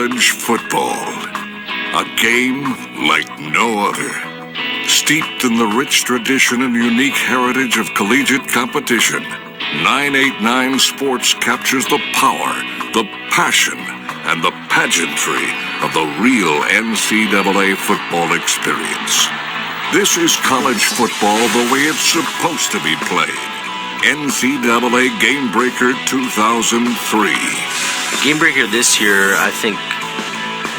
college football. A game like no other. Steeped in the rich tradition and unique heritage of collegiate competition, 989 Sports captures the power, the passion, and the pageantry of the real NCAA football experience. This is college football the way it's supposed to be played. NCAA Game Breaker 2003. Game Breaker this year, I think,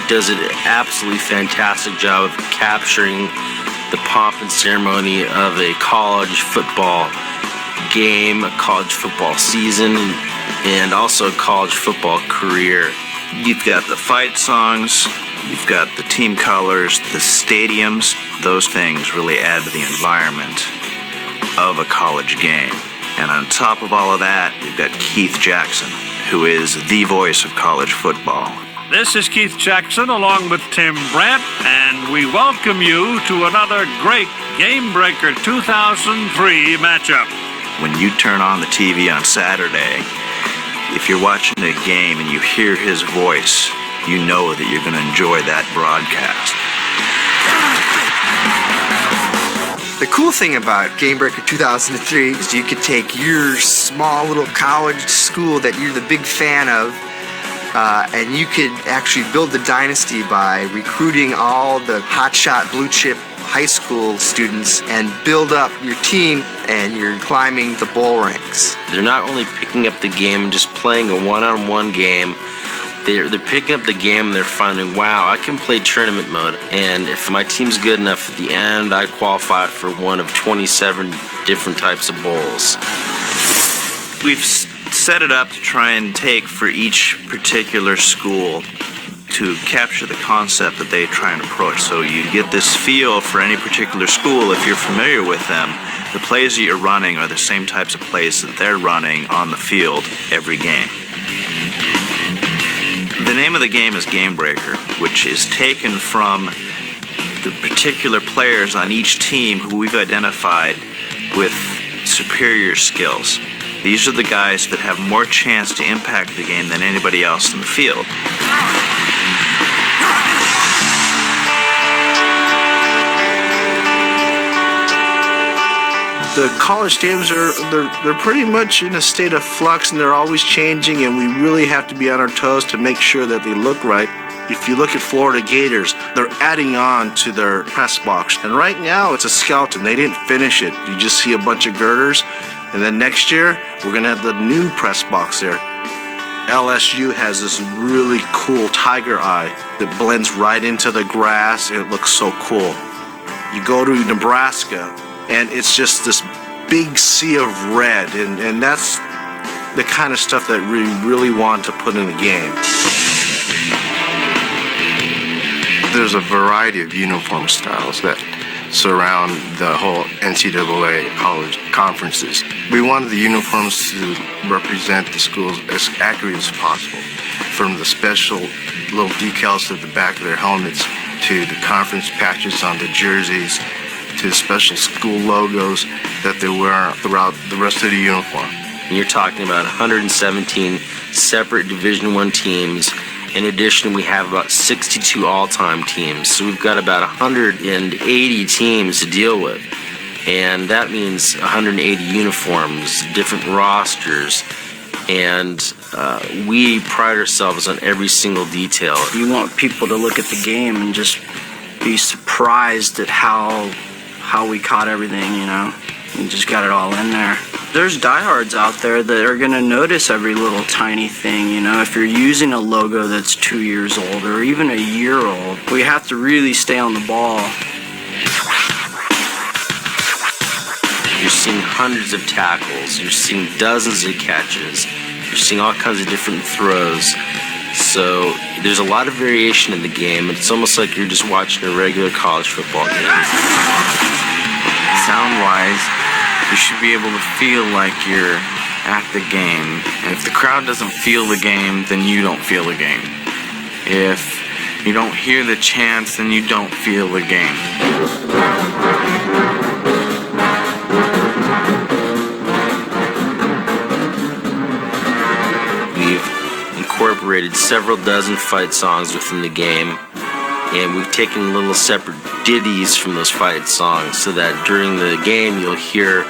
does an absolutely fantastic job of capturing the pomp and ceremony of a college football game, a college football season, and also a college football career. You've got the fight songs, you've got the team colors, the stadiums. Those things really add to the environment of a college game. And on top of all of that, you've got Keith Jackson, who is the voice of college football. This is Keith Jackson along with Tim Brandt, and we welcome you to another great Game Breaker 2003 matchup. When you turn on the TV on Saturday, if you're watching a game and you hear his voice, you know that you're going to enjoy that broadcast. The cool thing about Game Breaker 2003 is you could take your small little college school that you're the big fan of, and you could actually build the dynasty by recruiting all the hotshot blue chip high school students and build up your team, and you're climbing the bowl ranks. They're not only picking up the game and just playing a one-on-one game, they're picking up the game and they're finding, wow, I can play tournament mode, and if my team's good enough at the end, I qualify for one of 27 different types of bowls. We've set it up to try and take for each particular school to capture the concept that they try and approach. So you get this feel for any particular school if you're familiar with them. The plays that you're running are the same types of plays that they're running on the field every game. The name of the game is Game Breaker, which is taken from the particular players on each team who we've identified with superior skills. These are the guys that have more chance to impact the game than anybody else in the field. The college stadiums they're pretty much in a state of flux, and they're always changing, and we really have to be on our toes to make sure that they look right. If you look at Florida Gators, they're adding on to their press box, and right now it's a skeleton. They didn't finish it. You just see a bunch of girders, and then next year we're gonna have the new press box there. LSU has this really cool tiger eye that blends right into the grass, and it looks so cool. You go to Nebraska, and it's just this big sea of red, and that's the kind of stuff that we really want to put in the game. There's a variety of uniform styles that surround the whole NCAA college conferences. We wanted the uniforms to represent the schools as accurately as possible, from the special little decals at the back of their helmets to the conference patches on the jerseys to the special school logos that they wear throughout the rest of the uniform. And you're talking about 117 separate Division I teams. In addition, we have about 62 all-time teams, so we've got about 180 teams to deal with. And that means 180 uniforms, different rosters, and we pride ourselves on every single detail. You want people to look at the game and just be surprised at how we caught everything, you know. We just got it all in there. There's diehards out there that are going to notice every little tiny thing, you know. If you're using a logo that's 2 years old or even a year old, we have to really stay on the ball. You're seeing hundreds of tackles, you're seeing dozens of catches, you're seeing all kinds of different throws. So there's a lot of variation in the game. It's almost like you're just watching a regular college football game. Sound-wise, you should be able to feel like you're at the game. And if the crowd doesn't feel the game, then you don't feel the game. If you don't hear the chants, then you don't feel the game. incorporated several dozen fight songs within the game, and we've taken little separate ditties from those fight songs so that during the game you'll hear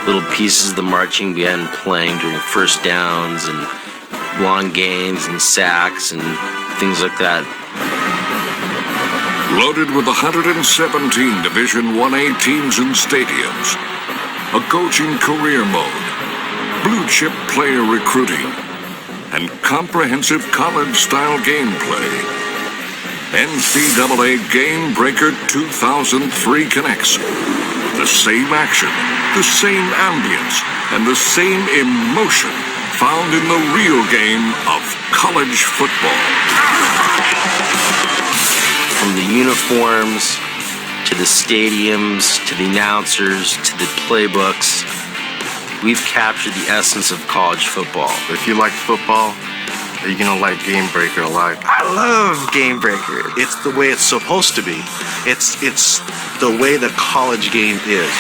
little pieces of the marching band playing during first downs and long gains and sacks and things like that. Loaded with 117 Division 1A teams and stadiums, a coaching career mode, blue-chip player recruiting, and comprehensive college-style gameplay, NCAA Game Breaker 2003 connects the same action, the same ambience, and the same emotion found in the real game of college football. From the uniforms, to the stadiums, to the announcers, to the playbooks, we've captured the essence of college football. If you like football, you're gonna like Game Breaker a lot. I love Game Breaker. It's the way it's supposed to be. It's the way the college game is.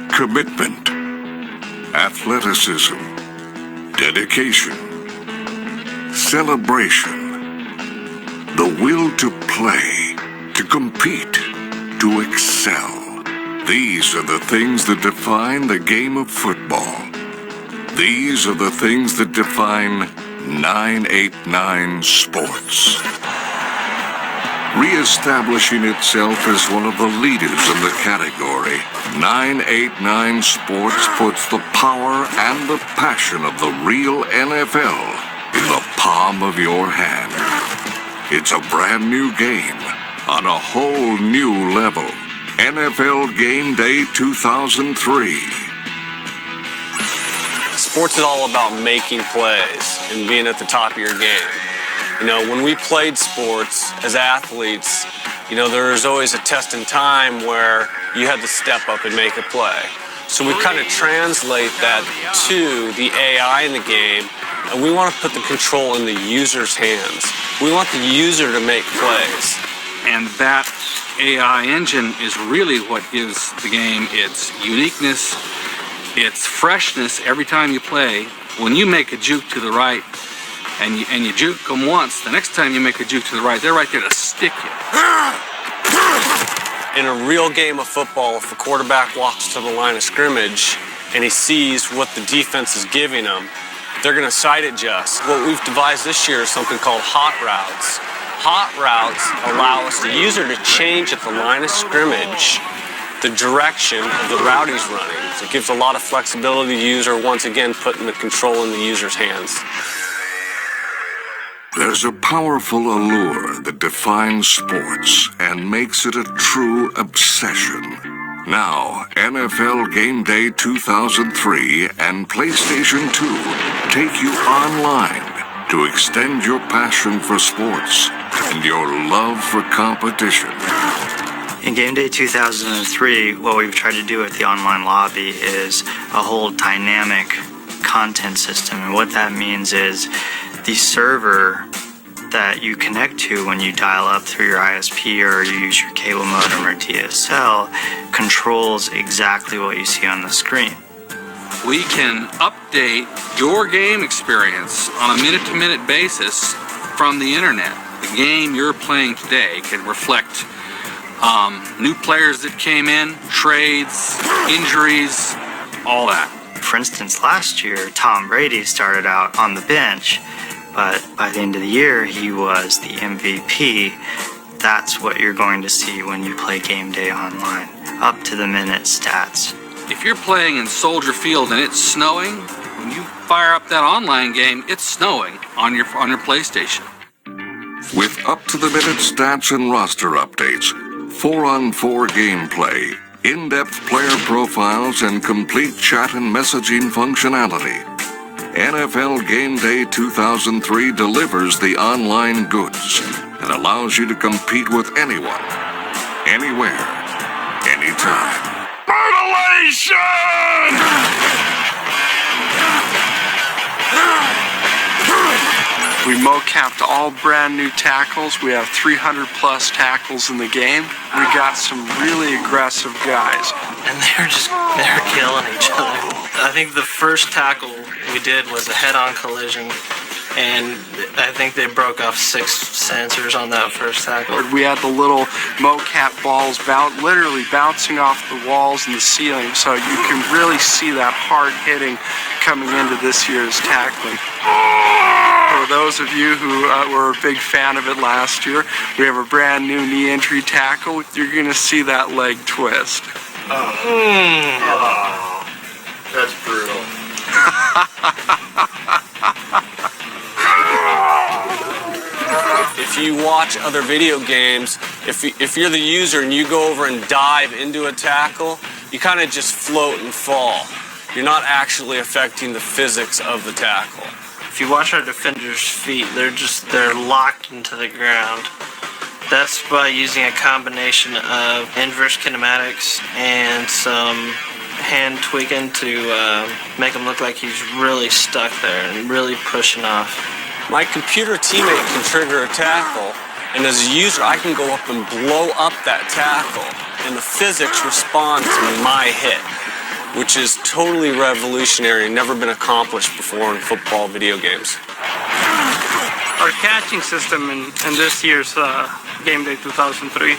Commitment, athleticism, dedication, celebration, the will to play, to compete, to excel. These are the things that define the game of football. These are the things that define 989 Sports. Re-establishing itself as one of the leaders in the category, 989 Sports puts the power and the passion of the real NFL in the palm of your hand. It's a brand new game on a whole new level. NFL Game Day 2003. Sports is all about making plays and being at the top of your game. You know, when we played sports as athletes, you know, there was always a test in time where you had to step up and make a play. So we kind of translate that to the AI in the game, and we want to put the control in the user's hands. We want the user to make plays. And that AI engine is really what gives the game its uniqueness, its freshness every time you play. When you make a juke to the right, and you juke them once, the next time you make a juke to the right, they're right there to stick you. In a real game of football, if a quarterback walks to the line of scrimmage and he sees what the defense is giving him, they're going to sight adjust. What we've devised this year is something called hot routes. Hot routes allow us, the user, to change at the line of scrimmage the direction of the route he's running. So it gives a lot of flexibility to the user, once again putting the control in the user's hands. There's a powerful allure that defines sports and makes it a true obsession. Now, NFL Game Day 2003 and PlayStation 2 take you online to extend your passion for sports and your love for competition. In Game Day 2003, what we've tried to do with the online lobby is a whole dynamic content system. And what that means is the server that you connect to when you dial up through your ISP or you use your cable modem or DSL controls exactly what you see on the screen. We can update your game experience on a minute-to-minute basis from the internet. The game you're playing today can reflect new players that came in, trades, injuries, all that. For instance, last year, Tom Brady started out on the bench, but by the end of the year, he was the MVP. That's what you're going to see when you play Game Day online, up-to-the-minute stats. If you're playing in Soldier Field and it's snowing, when you fire up that online game, it's snowing on your PlayStation. With up-to-the-minute stats and roster updates, 4-on-4 gameplay, in-depth player profiles, and complete chat and messaging functionality, NFL Game Day 2003 delivers the online goods and allows you to compete with anyone, anywhere, anytime. Mutilation! We mocapped all brand new tackles. We have 300 plus tackles in the game. We got some really aggressive guys. And they're killing each other. I think the first tackle we did was a head-on collision, and I think they broke off 6 sensors on that first tackle. We had the little mocap balls literally bouncing off the walls and the ceiling, so you can really see that hard hitting coming into this year's tackling. For those of you who were a big fan of it last year, we have a brand new knee entry tackle. You're going to see that leg twist. That's brutal. If you watch other video games, if you're the user and you go over and dive into a tackle, you kind of just float and fall. You're not actually affecting the physics of the tackle. If you watch our defenders' feet, they're locked into the ground. That's by using a combination of inverse kinematics and some hand tweaking to make him look like he's really stuck there and really pushing off. My computer teammate can trigger a tackle, and as a user, I can go up and blow up that tackle, and the physics respond to my hit, which is totally revolutionary and never been accomplished before in football video games. Our catching system in this year's Game Day 2003,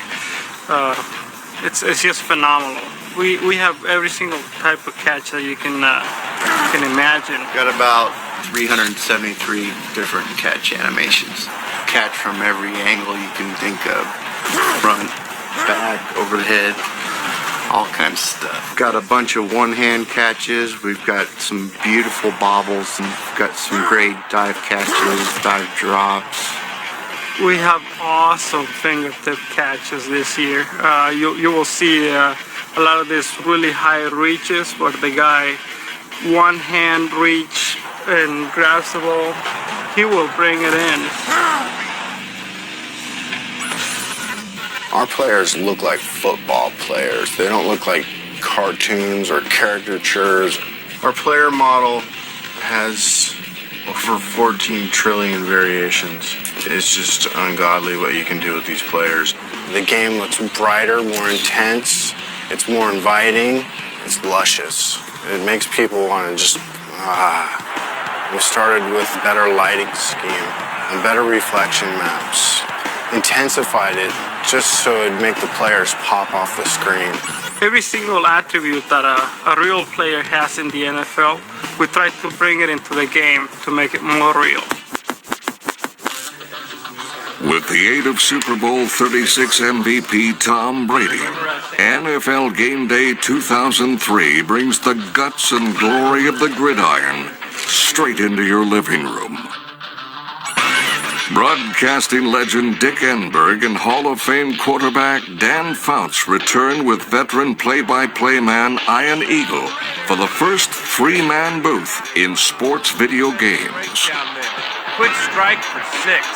it's just phenomenal. We have every single type of catch that you can imagine. Got about 373 different catch animations. Catch from every angle you can think of. Front, back, over the head. All kinds of stuff. Got a bunch of one-hand catches. We've got some beautiful bobbles, and we've got some great dive catches, dive drops. We have awesome fingertip catches this year. You will see a lot of these really high reaches where the guy one hand reach and grabs the ball. He will bring it in. Our players look like football players. They don't look like cartoons or caricatures. Our player model has over 14 trillion variations. It's just ungodly what you can do with these players. The game looks brighter, more intense. It's more inviting. It's luscious. It makes people want to just, We started with better lighting scheme and better reflection maps. Intensified it just so it'd make the players pop off the screen. Every single attribute that a real player has in the NFL, we try to bring it into the game to make it more real. With the aid of Super Bowl 36 MVP Tom Brady, NFL Game Day 2003 brings the guts and glory of the gridiron straight into your living room. Broadcasting legend Dick Enberg and Hall of Fame quarterback Dan Fouts return with veteran play-by-play man Ian Eagle for the first three-man booth in sports video games. Quick strike for 6.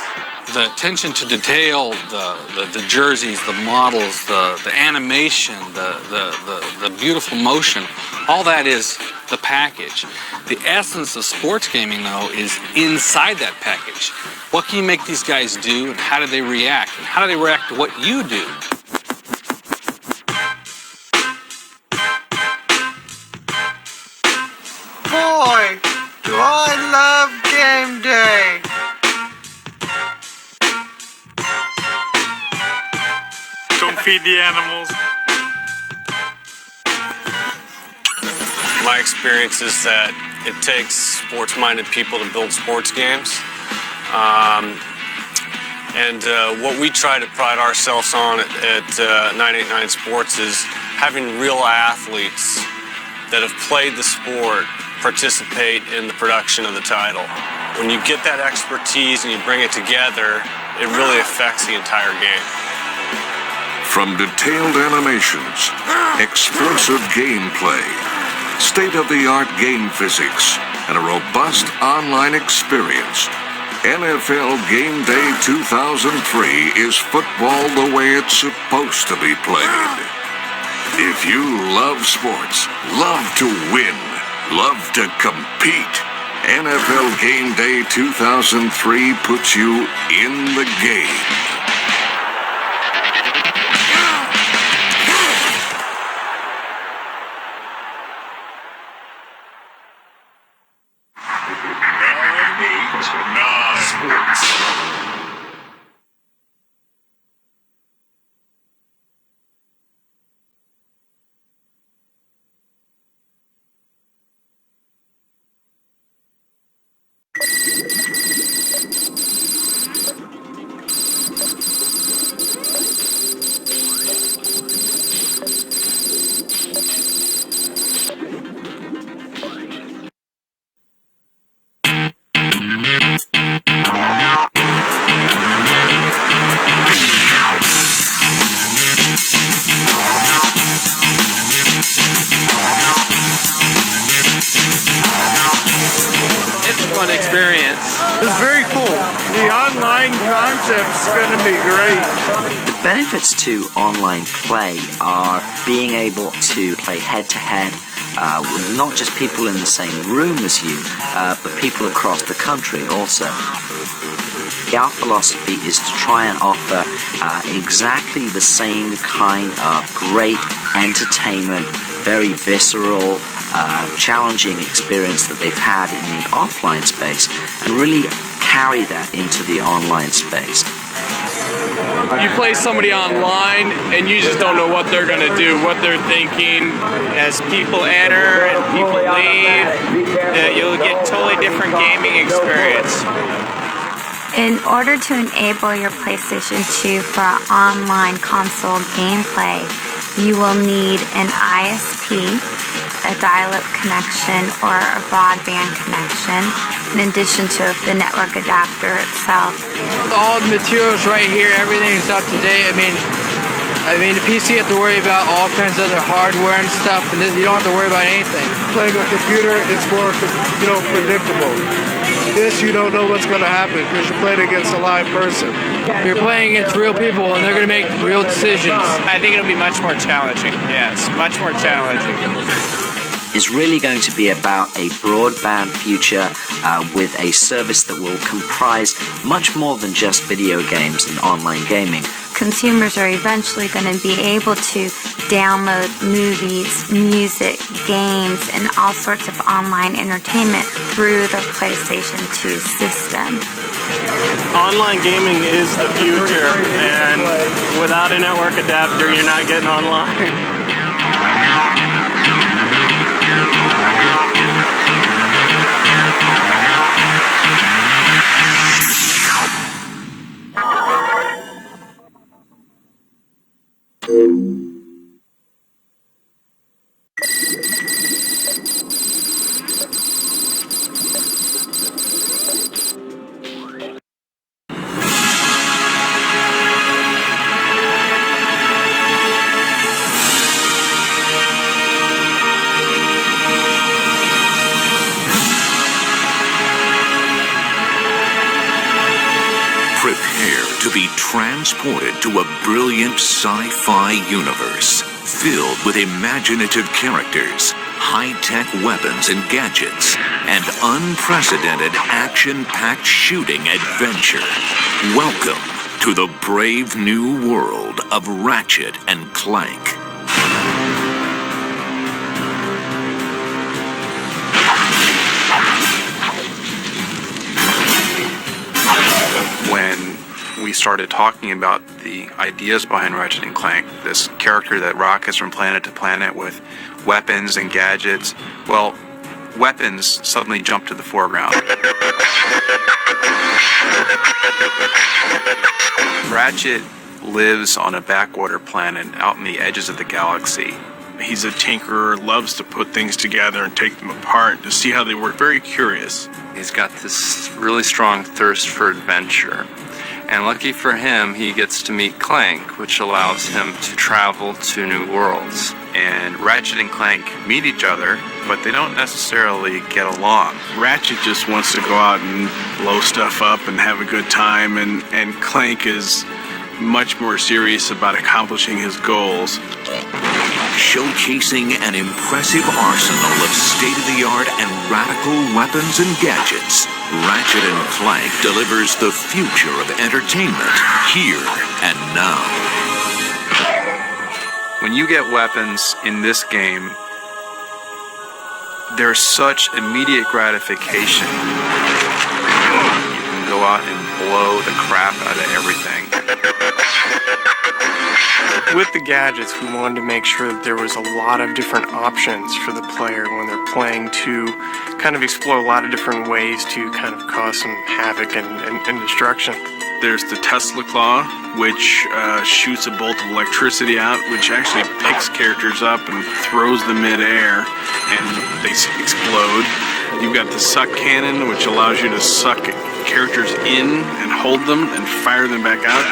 The attention to detail, the jerseys, the models, the animation, the beautiful motion, all that is the package. The essence of sports gaming, though, is inside that package. What can you make these guys do, and how do they react? And how do they react to what you do? Boy, do I love game day! Don't feed the animals. My experience is that it takes sports-minded people to build sports games. What we try to pride ourselves on at 989 Sports is having real athletes that have played the sport participate in the production of the title. When you get that expertise and you bring it together, it really affects the entire game. From detailed animations, explosive gameplay, state-of-the-art game physics, and a robust online experience, NFL Game Day 2003 is football the way it's supposed to be played. If you love sports, love to win, love to compete, NFL Game Day 2003 puts you in the game. Experience. It's very cool. The online concept's going to be great. The benefits to online play are being able to play head-to-head with not just people in the same room as you, but people across the country also. Our philosophy is to try and offer exactly the same kind of great entertainment, very visceral, challenging experience that they've had in the offline space, and really carry that into the online space. You play somebody online and you just don't know what they're going to do, what they're thinking. As people enter and people leave, you'll get totally different gaming experience. In order to enable your PlayStation 2 for online console gameplay, you will need an ISP, a dial-up connection, or a broadband connection, in addition to the network adapter itself. All the materials right here, everything's up to date. I mean, the PC you have to worry about all kinds of other hardware and stuff, and this, you don't have to worry about anything. Playing a computer, it's more, predictable. This, you don't know what's going to happen because you're playing against a live person. You're playing against real people, and they're going to make real decisions. I think it'll be much more challenging. Yes, much more challenging. Is really going to be about a broadband future with a service that will comprise much more than just video games and online gaming. Consumers are eventually going to be able to download movies, music, games, and all sorts of online entertainment through the PlayStation 2 system. Online gaming is the future, and without a network adapter, you're not getting online. To be transported to a brilliant sci-fi universe filled with imaginative characters, high-tech weapons and gadgets, and unprecedented action-packed shooting adventure. Welcome to the brave new world of Ratchet and Clank. When we started talking about the ideas behind Ratchet and Clank, this character that rockets from planet to planet with weapons and gadgets, well, weapons suddenly jumped to the foreground. Ratchet lives on a backwater planet out in the edges of the galaxy. He's a tinkerer, loves to put things together and take them apart to see how they work. Very curious. He's got this really strong thirst for adventure. And lucky for him, he gets to meet Clank, which allows him to travel to new worlds. And Ratchet and Clank meet each other, but they don't necessarily get along. Ratchet just wants to go out and blow stuff up and have a good time, and Clank is much more serious about accomplishing his goals. Showcasing an impressive arsenal of state-of-the-art and radical weapons and gadgets, Ratchet and Clank delivers the future of entertainment here and now. When you get weapons in this game, there's such immediate gratification. You can go out and blow the crap out of everything. With the gadgets, we wanted to make sure that there was a lot of different options for the player when they're playing to kind of explore a lot of different ways to kind of cause some havoc and destruction. There's the Tesla Claw, which shoots a bolt of electricity out, which actually picks characters up and throws them mid-air, and they explode. You've got the Suck Cannon, which allows you to suck characters in and hold them and fire them back out.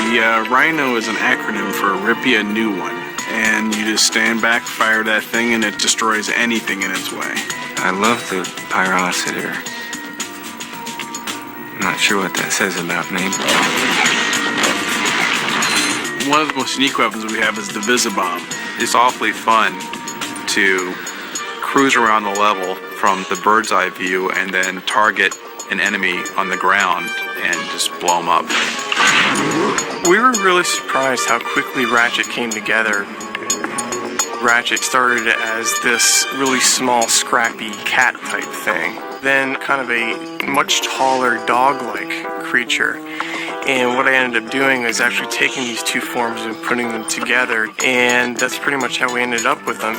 The Rhino is an acronym for Rip Ya a New One, and you just stand back, fire that thing, and it destroys anything in its way. I love the pyrocitor. I'm not sure what that says about me. One of the most unique weapons we have is the Visibomb. It's awfully fun to cruise around the level from the bird's eye view and then target an enemy on the ground and just blow them up. We were really surprised how quickly Ratchet came together. Ratchet started as this really small, scrappy cat type thing. Then kind of a much taller dog-like creature. And what I ended up doing is actually taking these two forms and putting them together, and that's pretty much how we ended up with them.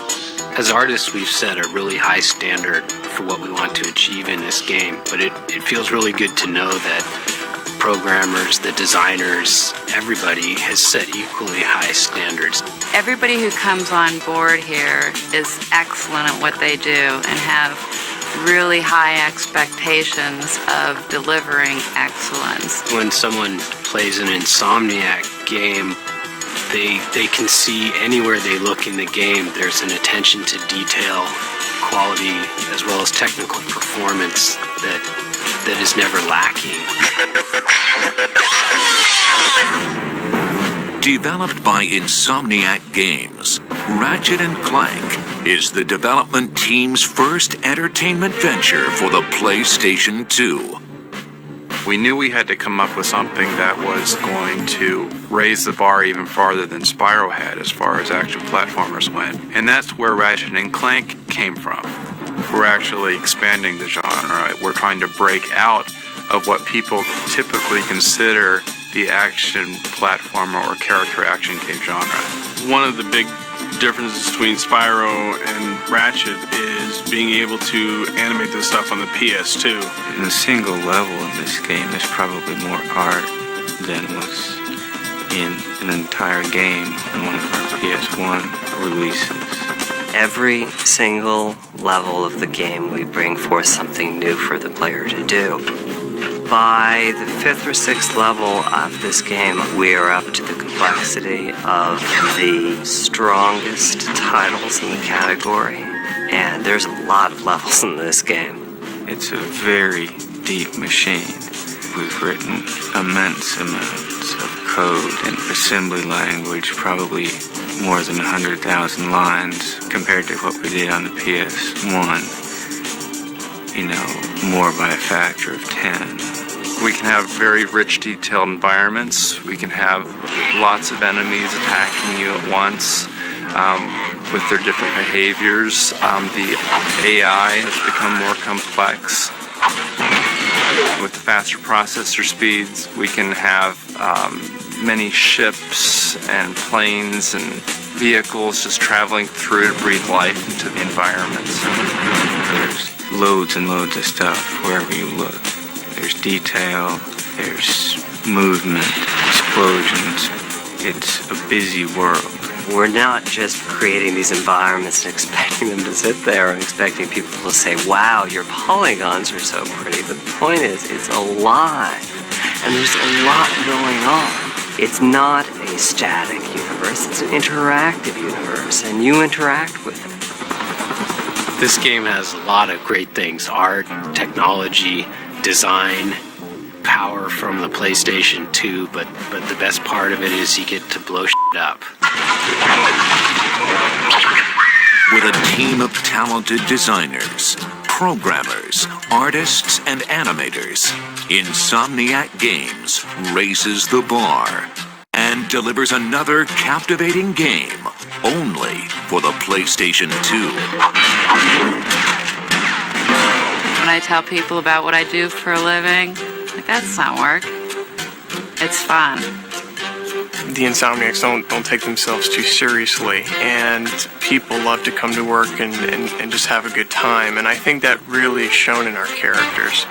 As artists, we've set a really high standard for what we want to achieve in this game, but it feels really good to know that programmers, the designers, everybody has set equally high standards. Everybody who comes on board here is excellent at what they do and have really high expectations of delivering excellence. When someone plays an Insomniac game, they can see anywhere they look in the game, there's an attention to detail, quality, as well as technical performance that is never lacking. Developed by Insomniac Games, Ratchet & Clank is the development team's first entertainment venture for the PlayStation 2. We knew we had to come up with something that was going to raise the bar even farther than Spyro had as far as action platformers went. And that's where Ratchet & Clank came from. We're actually expanding the genre. We're trying to break out of what people typically consider the action platformer or character action game genre. One of the big differences between Spyro and Ratchet is being able to animate this stuff on the PS2. In a single level in this game, there's probably more art than was in an entire game in one of our PS1 releases. Every single level of the game, we bring forth something new for the player to do. By the 5th or 6th level of this game, we are up to the complexity of the strongest titles in the category, and there's a lot of levels in this game. It's a very deep machine. We've written immense amounts of code and assembly language, probably more than 100,000 lines compared to what we did on the PS1. More by a factor of 10. We can have very rich, detailed environments. We can have lots of enemies attacking you at once with their different behaviors. The AI has become more complex. With the faster processor speeds, we can have many ships and planes and vehicles just traveling through to breathe life into the environments. There's loads and loads of stuff wherever you look. There's detail, there's movement, explosions. It's a busy world. We're not just creating these environments and expecting them to sit there and expecting people to say, wow, your polygons are so pretty. The point is, it's alive, and there's a lot going on. It's not a static universe, it's an interactive universe, and you interact with it. This game has a lot of great things: art, technology, design, power from the PlayStation 2, but the best part of it is you get to blow shit up. With a team of talented designers, programmers, artists, and animators, Insomniac Games raises the bar and delivers another captivating game only for the PlayStation 2. When I tell people about what I do for a living, like, that's not work. It's fun. The Insomniacs don't take themselves too seriously, and people love to come to work and just have a good time, and I think that really is shown in our characters.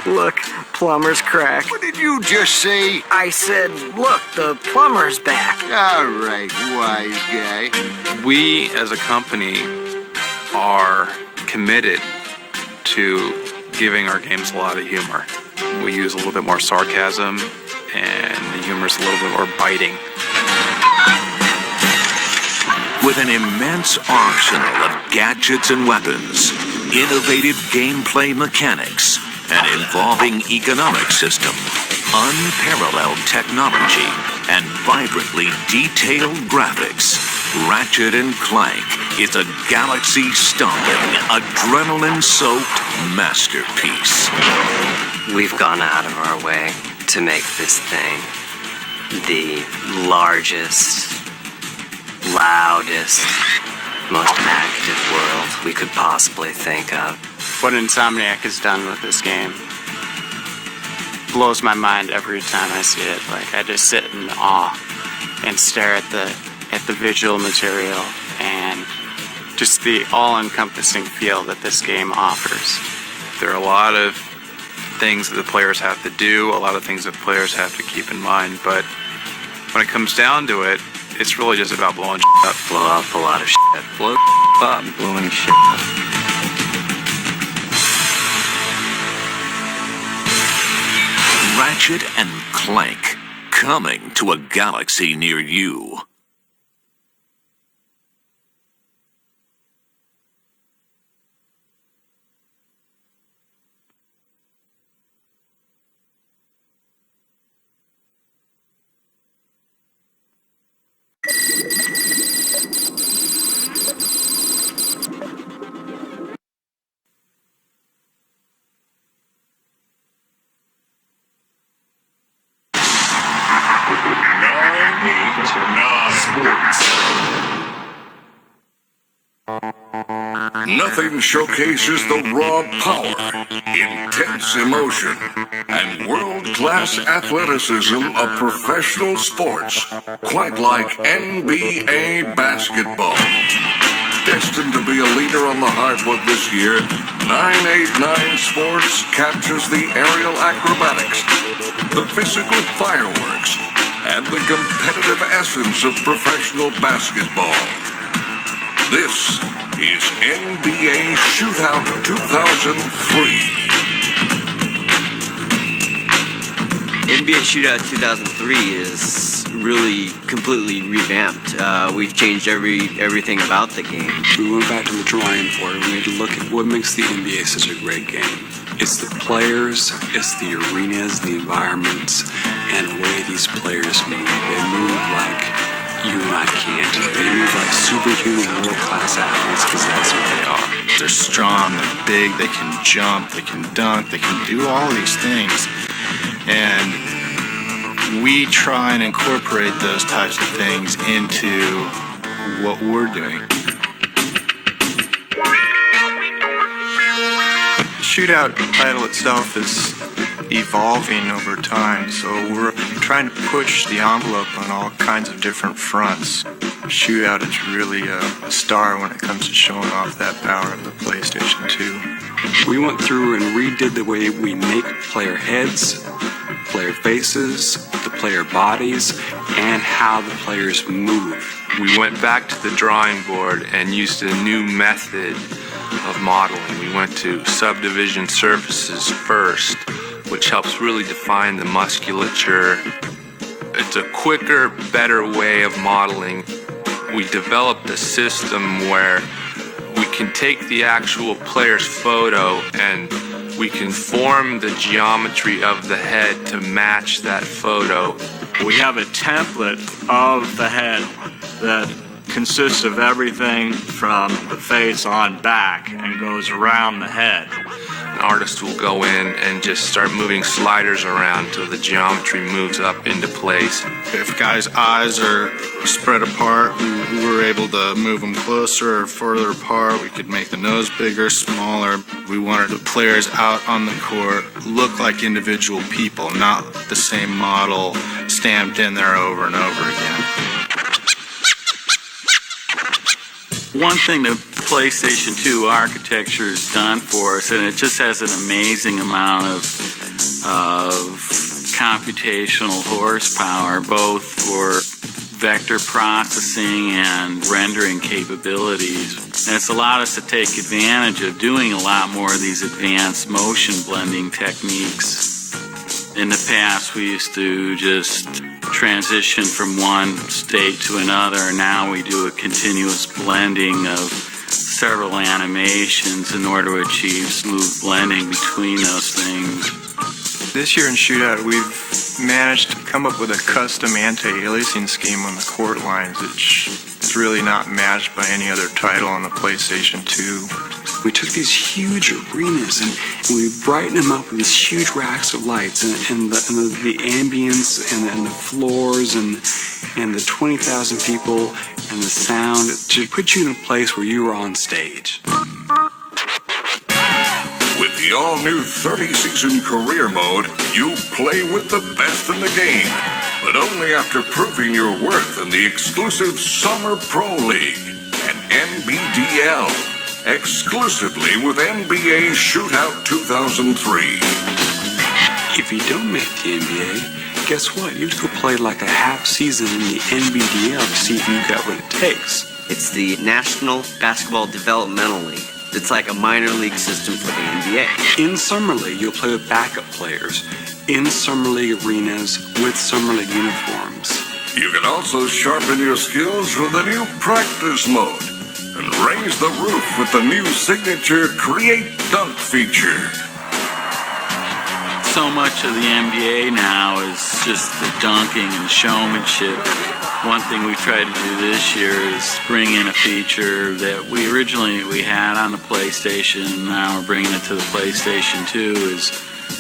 Look, plumber's crack. What did you just say? I said, look, the plumber's back. All right, wise guy. We, as a company, are committed to giving our games a lot of humor. We use a little bit more sarcasm, and the humor's a little bit more biting. With an immense arsenal of gadgets and weapons, innovative gameplay mechanics, an evolving economic system, unparalleled technology, and vibrantly detailed graphics, Ratchet & Clank is a galaxy-stomping, adrenaline-soaked masterpiece. We've gone out of our way to make this thing the largest, loudest, most active world we could possibly think of. What Insomniac has done with this game blows my mind every time I see it. Like, I just sit in awe and stare at the visual material and just the all-encompassing feel that this game offers. There are a lot of things that the players have to do, a lot of things that players have to keep in mind, but when it comes down to it, it's really just about blowing shit up. Blow up a lot of shit. Blow up. Blowing shit up. Ratchet & Clank, coming to a galaxy near you. Nothing showcases the raw power, intense emotion, and world-class athleticism of professional sports, quite like NBA basketball. Destined to be a leader on the hardwood this year, 989 Sports captures the aerial acrobatics, the physical fireworks, and the competitive essence of professional basketball. This is NBA Shootout 2003. NBA Shootout 2003 is really completely revamped. We've changed everything about the game. We went back to the drawing board and we had to look at what makes the NBA such a great game. It's the players, it's the arenas, the environments, and the way these players move. They move like you and I can't. They move like superhuman world-class athletes because that's what they are. They're strong, they're big, they can jump, they can dunk, they can do all these things. And we try and incorporate those types of things into what we're doing. The Shootout title itself is evolving over time, so we're trying to push the envelope on all kinds of different fronts. Shootout is really a star when it comes to showing off that power of the PlayStation 2. We went through and redid the way we make player heads, player faces, the player bodies, and how the players move. we went back to the drawing board and used a new method of modeling. We went to subdivision surfaces first, which helps really define the musculature. It's a quicker, better way of modeling. We developed a system where we can take the actual player's photo and we can form the geometry of the head to match that photo. We have a template of the head that consists of everything from the face on back and goes around the head. An artist will go in and just start moving sliders around until the geometry moves up into place. If guys' eyes are spread apart, we were able to move them closer or further apart. We could make the nose bigger, smaller. We wanted the players out on the court look like individual people, not the same model stamped in there over and over again. One thing the PlayStation 2 architecture has done for us, and it just has an amazing amount of computational horsepower, both for vector processing and rendering capabilities. And it's allowed us to take advantage of doing a lot more of these advanced motion blending techniques. In the past, we used to just transition from one state to another. Now we do a continuous blending of several animations in order to achieve smooth blending between those things. This year in Shootout, we've managed to come up with a custom anti-aliasing scheme on the court lines, which is really not matched by any other title on the PlayStation 2. We took these huge arenas and we brightened them up with these huge racks of lights and the ambience and the floors and the 20,000 people and the sound to put you in a place where you were on stage. With the all-new 30-season career mode, you play with the best in the game, but only after proving your worth in the exclusive Summer Pro League and NBDL. Exclusively with NBA Shootout 2003. If you don't make the NBA, guess what? You just go play like a half season in the NBDL to see if you got what it takes. It's the National Basketball Developmental League. It's like a minor league system for the NBA. In Summer League, you'll play with backup players in Summer League arenas with Summer League uniforms. You can also sharpen your skills with the new practice mode and raise the roof with the new signature Create Dunk feature. So much of the NBA now is just the dunking and showmanship. One thing we tried to do this year is bring in a feature that we originally had on the PlayStation. Now we're bringing it to the PlayStation 2 is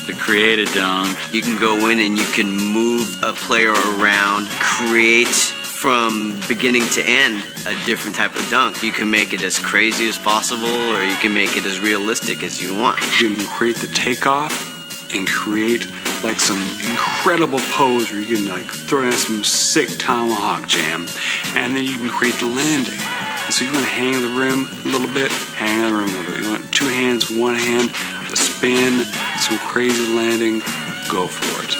the Create a Dunk. You can go in and you can move a player around, create from beginning to end a different type of dunk. You can make it as crazy as possible or you can make it as realistic as you want. You can create the takeoff and create like some incredible pose where you can like throw in some sick tomahawk jam, and then you can create the landing. And so you want to hang the rim a little bit, hang the rim a little bit. You want two hands, one hand, a spin, some crazy landing, go for it.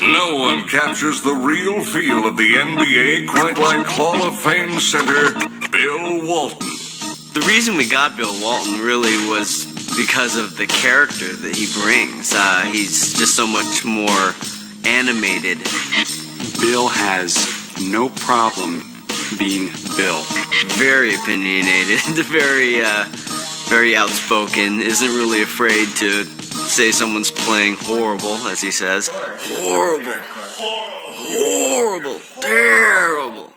No one captures the real feel of the NBA quite like Hall of Fame center Bill Walton. The reason we got Bill Walton really was because of the character that he brings. He's just so much more animated. Bill has no problem being Bill. Very opinionated, very outspoken, isn't really afraid to say someone's playing horrible, as he says. Horrible. Horrible. Terrible.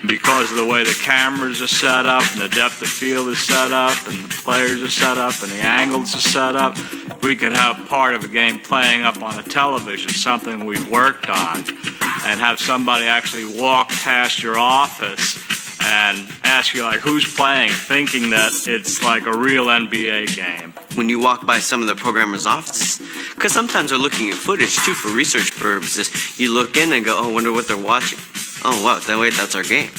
Because of the way the cameras are set up and the depth of field is set up and the players are set up and the angles are set up, we could have part of a game playing up on a television, something we've worked on, and have somebody actually walk past your office and ask you like who's playing, thinking that it's like a real NBA game. When you walk by some of the programmers' offices, because sometimes they're looking at footage too for research purposes, you look in and go, oh, I wonder what they're watching. Oh, wow, wait, that's our game.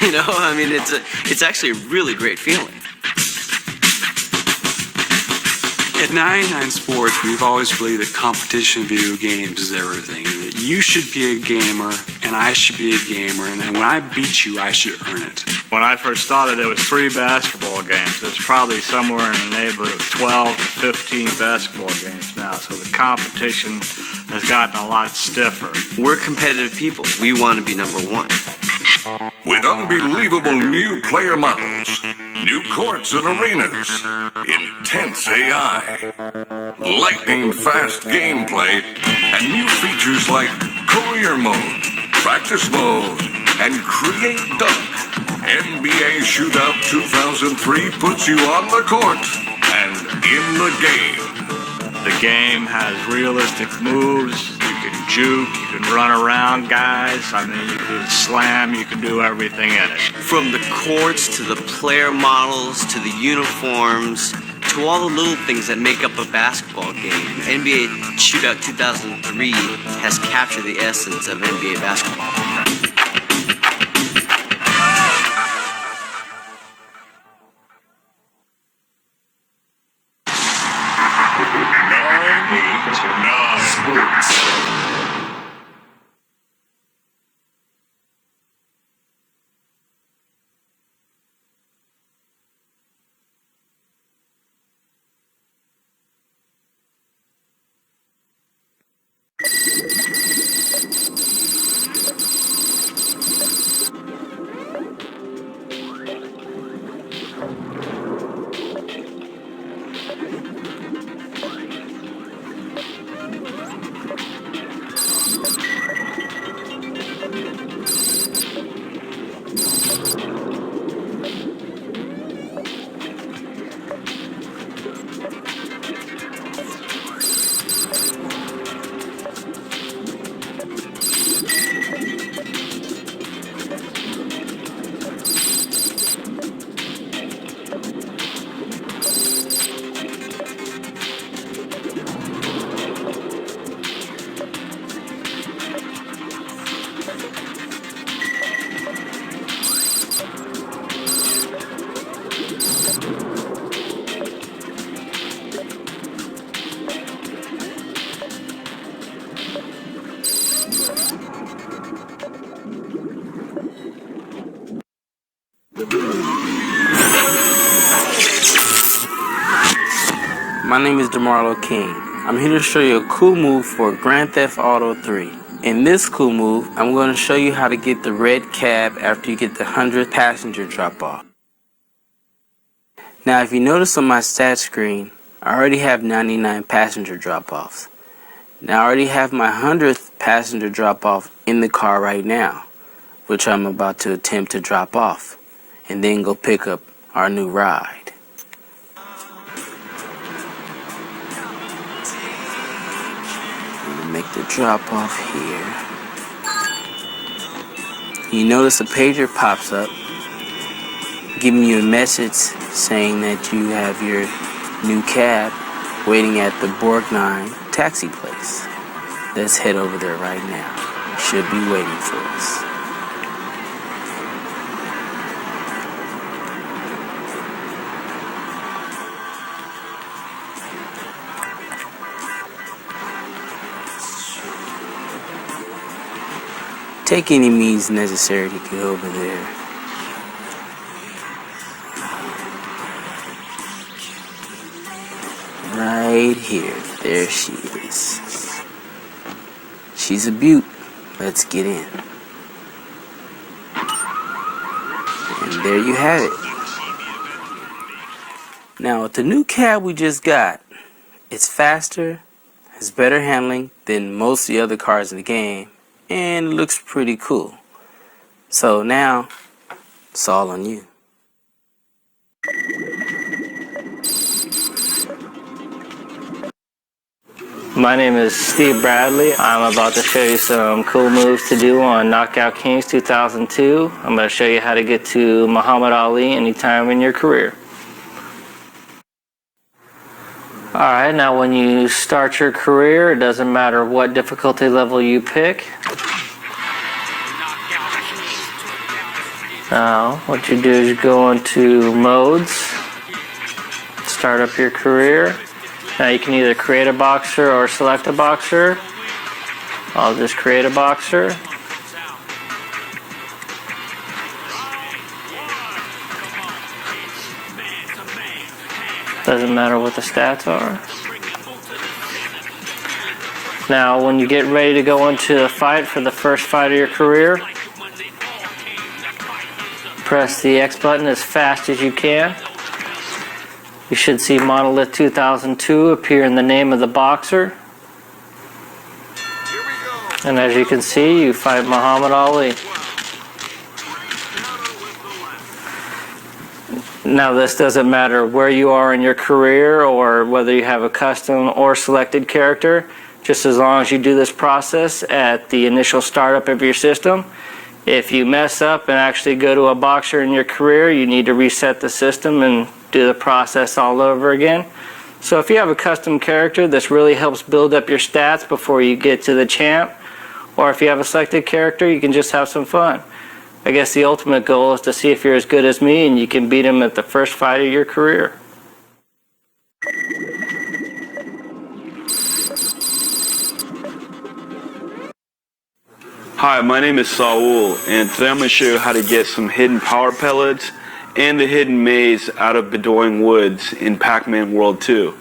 You know, I mean, it's actually a really great feeling. At 99 Sports, we've always believed that competition in video games is everything. That you should be a gamer, and I should be a gamer, and then when I beat you, I should earn it. When I first started, there was 3 basketball games. There's probably somewhere in the neighborhood of 12 to 15 basketball games now, so the competition has gotten a lot stiffer. We're competitive people. We want to be number one. With unbelievable new player models, new courts and arenas, intense AI, lightning-fast gameplay, and new features like career mode, practice mode, and create dunk. NBA Shootout 2003 puts you on the court and in the game. The game has realistic moves. You can juke, you can run around guys. I mean, you can slam, you can do everything in it. From the courts to the player models to the uniforms to all the little things that make up a basketball game, NBA Shootout 2003 has captured the essence of NBA basketball. My name is DeMarlo King. I'm here to show you a cool move for Grand Theft Auto 3. In this cool move, I'm going to show you how to get the red cab after you get the 100th passenger drop off. Now if you notice on my stat screen, I already have 99 passenger drop offs. Now I already have my 100th passenger drop off in the car right now, which I'm about to attempt to drop off and then go pick up our new ride. Make the drop off here. You notice a pager pops up giving you a message saying that you have your new cab waiting at the Borgnine taxi place. Let's head over there right now. It should be waiting for us. Take any means necessary to get over there. Right here. There she is. She's a beaut. Let's get in. And there you have it. Now with the new cab we just got, it's faster, has better handling than most of the other cars in the game, and it looks pretty cool. So now, it's all on you. My name is Steve Bradley. I'm about to show you some cool moves to do on Knockout Kings 2002. I'm going to show you how to get to Muhammad Ali anytime in your career. Alright, now when you start your career, it doesn't matter what difficulty level you pick. Now, what you do is go into modes, start up your career, Now you can either create a boxer or select a boxer. I'll just create a boxer. Doesn't matter what the stats are. Now when you get ready to go into a fight for the first fight of your career, press the X button as fast as you can. You should see Monolith 2002 appear in the name of the boxer. And as you can see, you fight Muhammad Ali. Now this doesn't matter where you are in your career or whether you have a custom or selected character. Just as long as you do this process at the initial startup of your system. If you mess up and actually go to a boxer in your career, you need to reset the system and do the process all over again. So if you have a custom character, this really helps build up your stats before you get to the champ. Or if you have a selected character, you can just have some fun. I guess the ultimate goal is to see if you're as good as me and you can beat him at the first fight of your career. Hi, my name is Saul, and today I'm going to show you how to get some hidden power pellets and the hidden maze out of Bedouin Woods in Pac-Man World 2.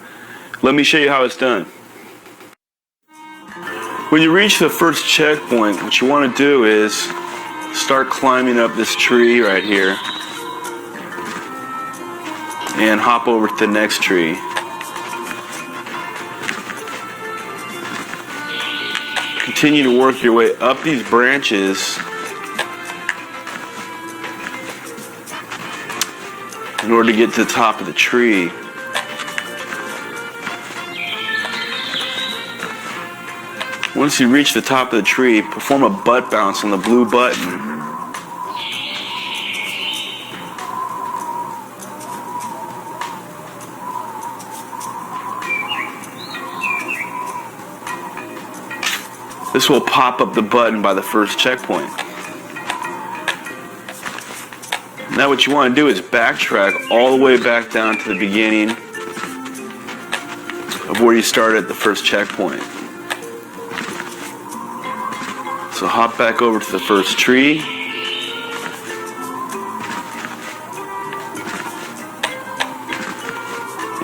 Let me show you how it's done. When you reach the first checkpoint, what you want to do is start climbing up this tree right here and hop over to the next tree. Continue to work your way up these branches in order to get to the top of the tree. Once you reach the top of the tree, perform a butt bounce on the blue button. This will pop up the button by the first checkpoint. Now what you want to do is backtrack all the way back down to the beginning of where you started at the first checkpoint. So hop back over to the first tree.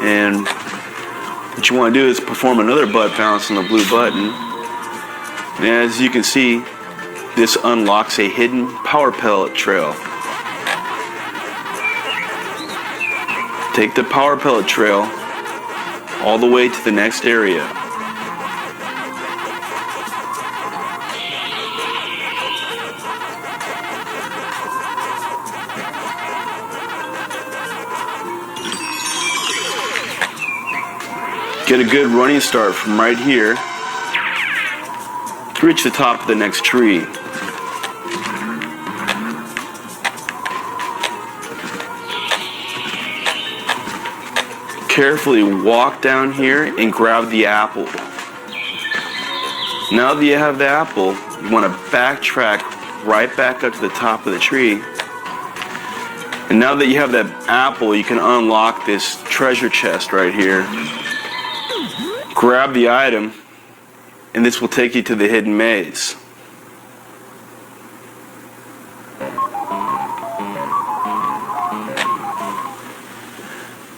And what you want to do is perform another butt bounce on the blue button. And as you can see, this unlocks a hidden power pellet trail. Take the power pellet trail all the way to the next area. Get a good running start from right here to reach the top of the next tree. Carefully walk down here and grab the apple. Now that you have the apple, you want to backtrack right back up to the top of the tree. And now that you have that apple, you can unlock this treasure chest right here. Grab the item, and this will take you to the hidden maze.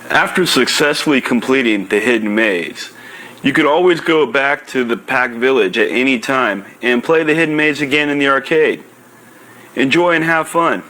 After successfully completing the hidden maze, you could always go back to the Pac Village at any time and play the hidden maze again in the arcade. Enjoy and have fun.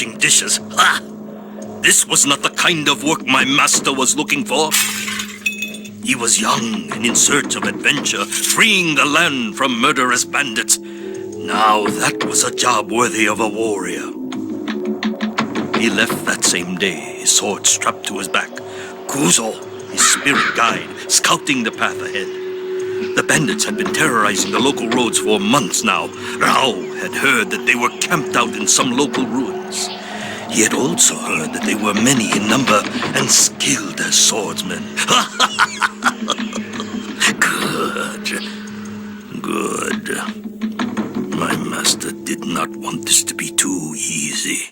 washing dishes. Ha! This was not the kind of work my master was looking for. He was young and in search of adventure, freeing the land from murderous bandits. Now that was a job worthy of a warrior. He left that same day, his sword strapped to his back. Kuzo, his spirit guide, scouting the path ahead. The bandits had been terrorizing the local roads for months now. Rao had heard that they were camped out in some local ruins. He had also heard that they were many in number and skilled as swordsmen. Good. My master did not want this to be too easy.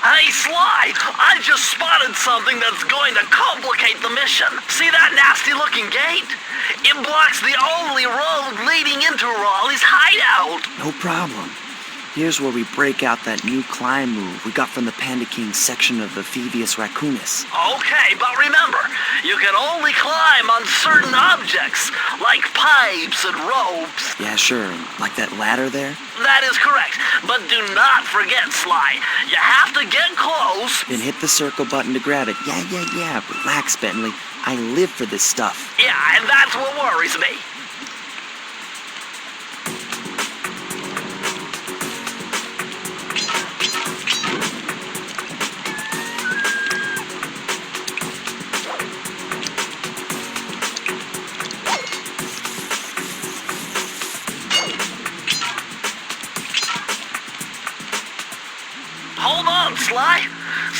Hey, Sly, I just spotted something that's going to complicate the mission. See that nasty-looking gate? It blocks the only road leading into Raleigh's hideout. No problem. Here's where we break out that new climb move we got from the Panda King section of the Phoebius Raccoonus. Okay, but remember, you can only climb on certain objects, like pipes and ropes. Yeah, sure. Like that ladder there? That is correct, but do not forget, Sly. You have to get close. Then hit the circle button to grab it. Yeah. Relax, Bentley. I live for this stuff. Yeah, and that's what worries me. Hold on, Sly.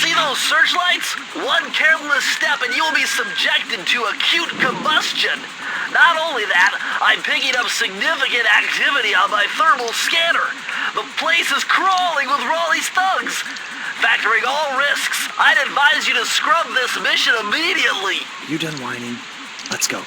See those searchlights? One careless step and you'll be subjected to acute combustion. Not only that, I'm picking up significant activity on my thermal scanner. The place is crawling with Raleigh's thugs. Factoring all risks, I'd advise you to scrub this mission immediately. You done whining? Let's go.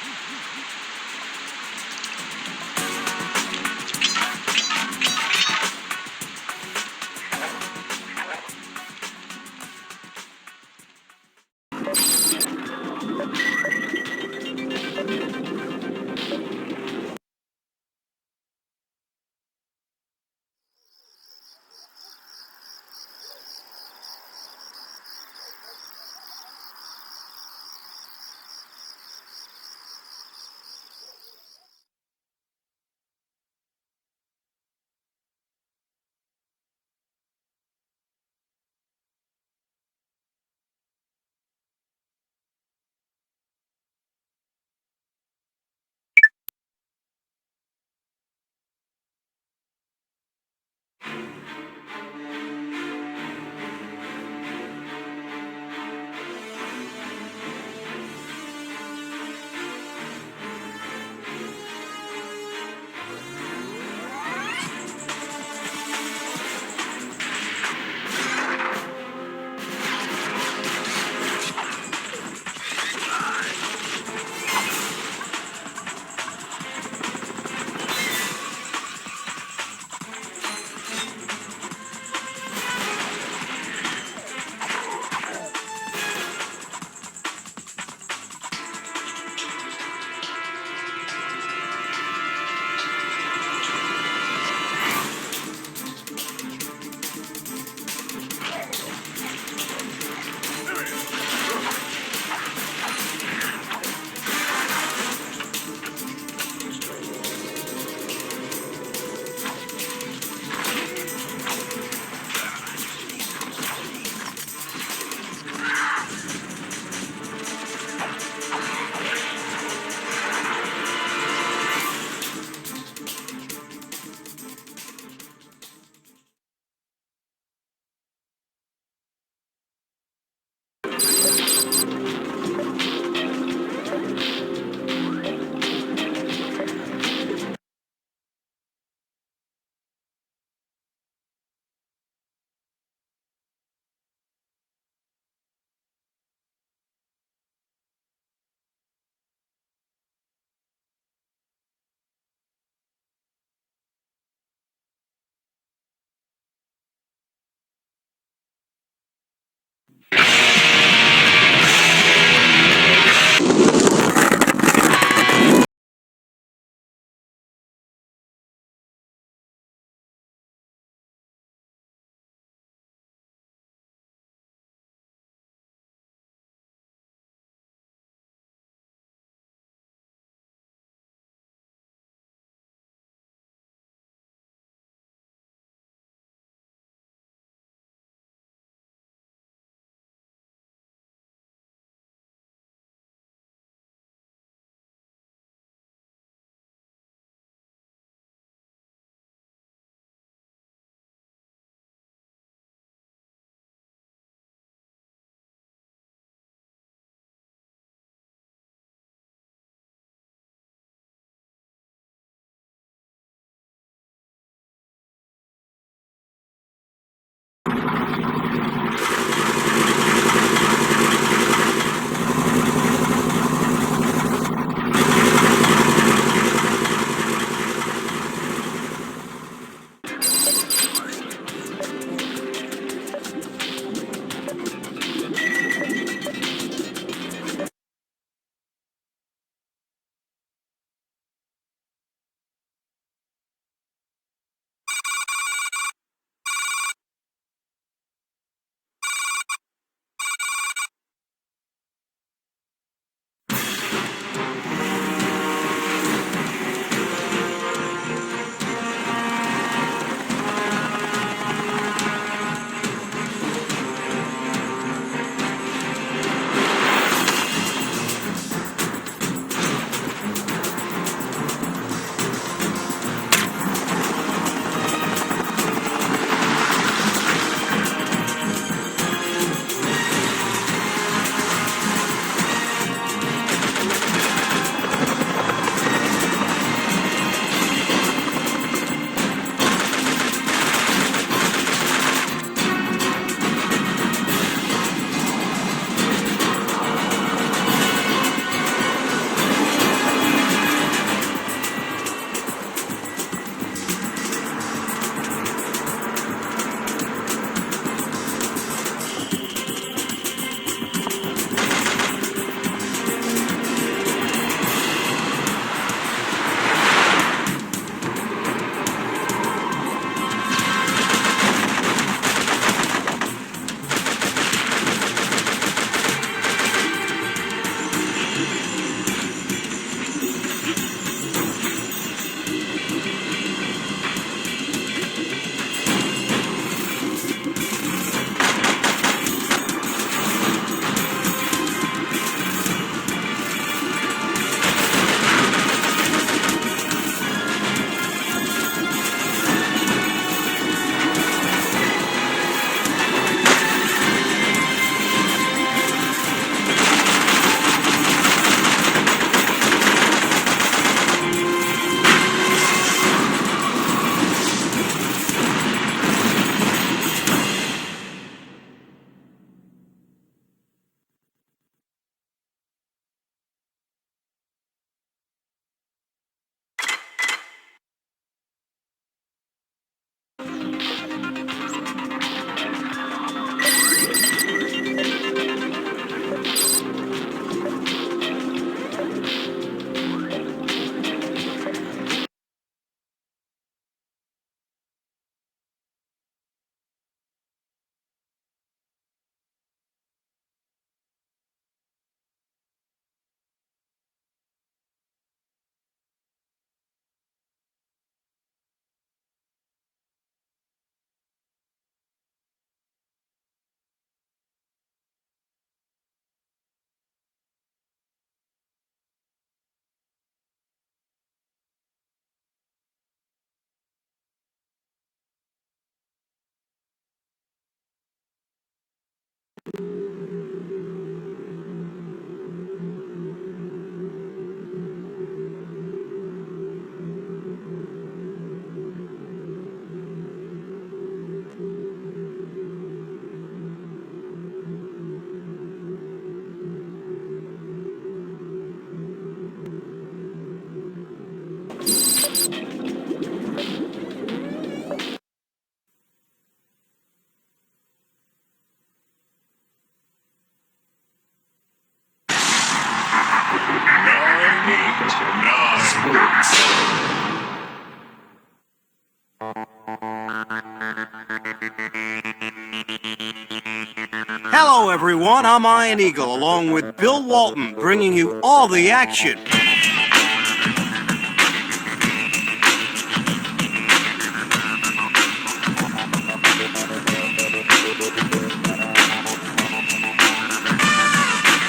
Hello, everyone. I'm Iron Eagle, along with Bill Walton, bringing you all the action.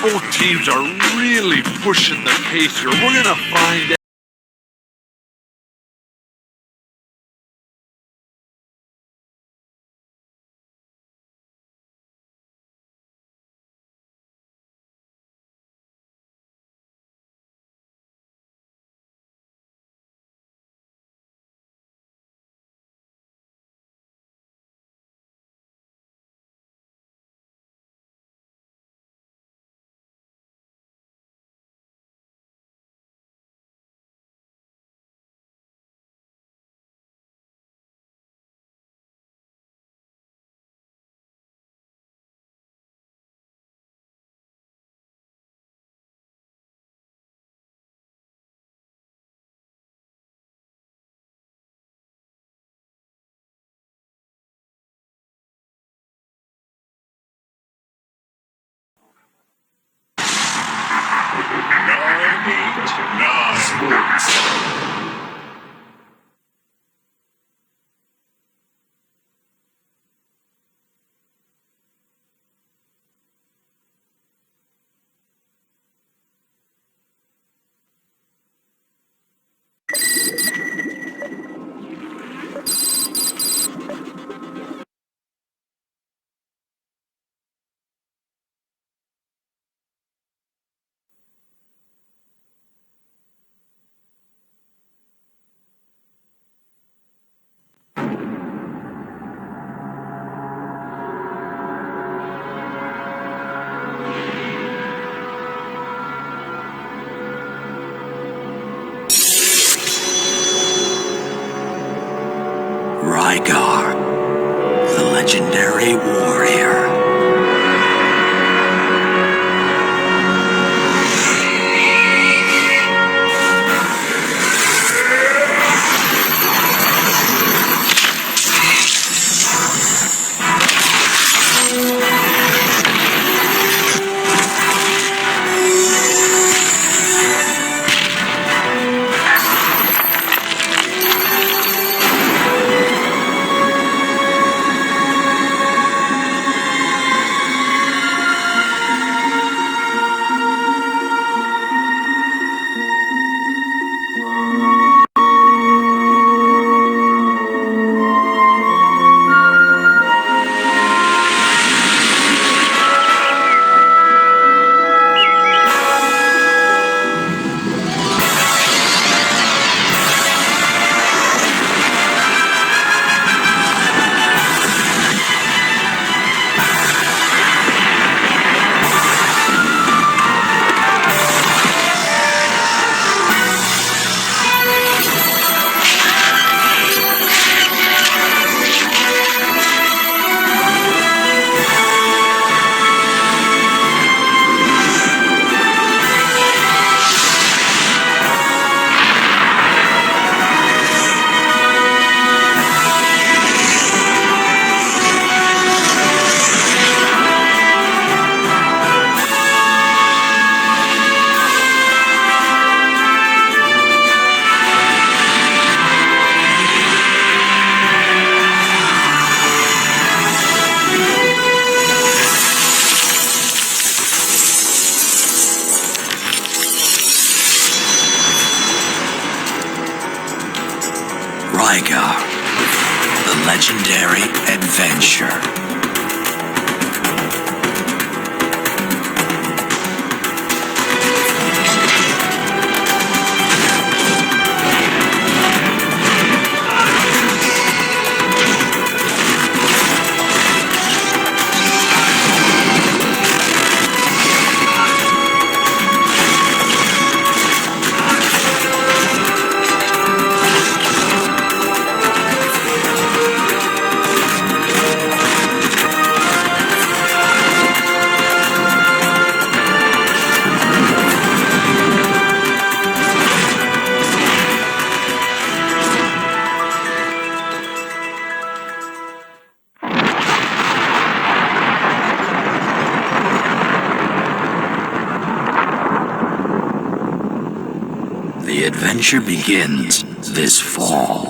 Both teams are really pushing the pace here. We're gonna find out. Rygar, the legendary warrior. Rygar, the legendary adventure. adventure begins this fall.